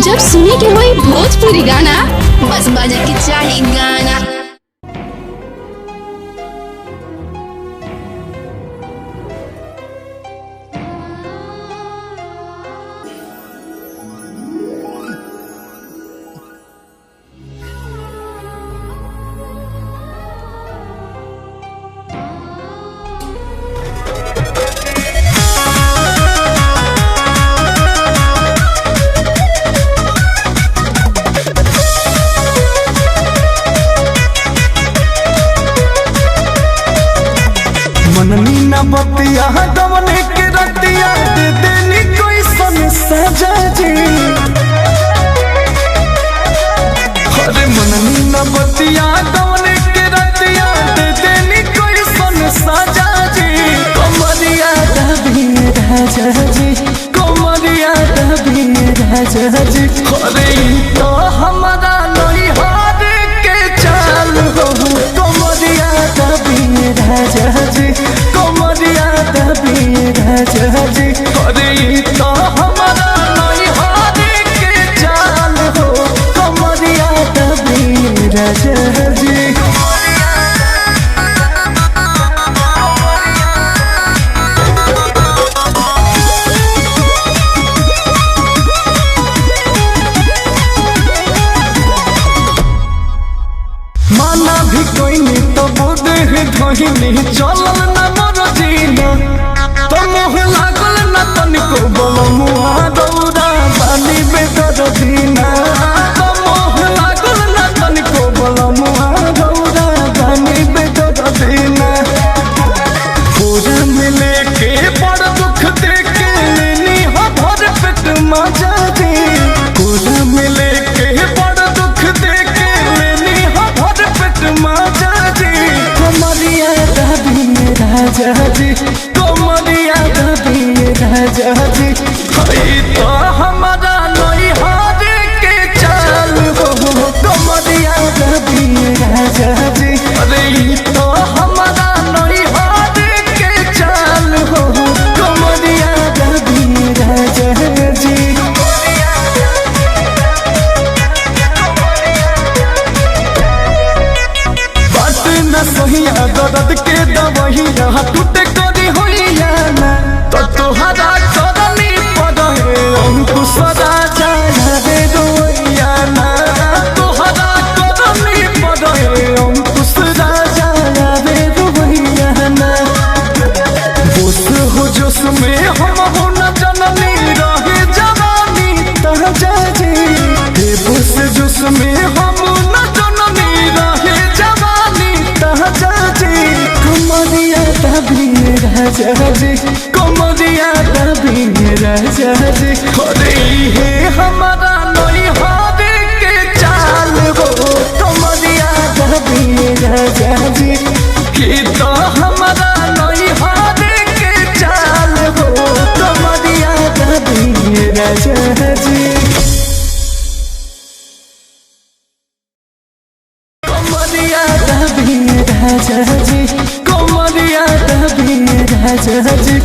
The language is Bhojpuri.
जब सुने के होई भोजपुरी गाना बस बजे के चाही गाना। मननी न बतिया दमने के रतिया दे देनी कोई सन सजा जी। अरे मननी न बतिया दमने के रतिया दे देनी कोई सन सजा जी। कमरिया दबी राजा जी, कमरिया दबी राजा जी। अरे तो हमारा नहीं हार के चाल हो, कमरिया दबी राजा जी, कमरिया दबी राजा जी। अरे तो हमारा नहीं हार के चाल हो, कमरिया दबी राजा जी। माना भी कोई नहीं तो बोदे धोहिनी चलल न मोर जीना। तो मोह लागल न तनिको बलमुआ दौड़ा बाली बेदर दीना। तो मोह लागल न तनिको बलमुआ दौड़ा बाली बेदर दीना। पूरा मिले के बड़ दुख देके लेनी हो भर पेट मजा दी। पूरा मिले के बड़ दुख देके लेनी हो भर पेट मजा दी। कमरिया दबी राजा जी, कमरिया दबी राजा जी। तो हमारा नहीं हार के चाल हो, कमरिया दबी राजा जी। अरे तो हमारा नहीं हार के चाल हो, कमरिया दबी राजा जी। बात न सहिया दर्द के दवहिया टूटे करी होइया ना। तो तोहरा करनी पड़े अंकुश राजा रे रोइया ना। तोहरा करनी पड़े अंकुश राजा रे रोइया ना। बोस हो जोश में हम हो न जननी रहे जवानी तहजा जी। बोस जोश में हम न जननी रहे जवानी तहजा जी। कमरिया दबी राजा जी, कमरिया दबी राजा जी। अरे हे हमारा नहीं हार के चाल हो, कमरिया दबी राजा जी। कि तो हमारा नहीं हार के चाल हो, कमरिया दबी राजा जी। कमरिया दबी राजा जी, कमरिया दबी राजा जी।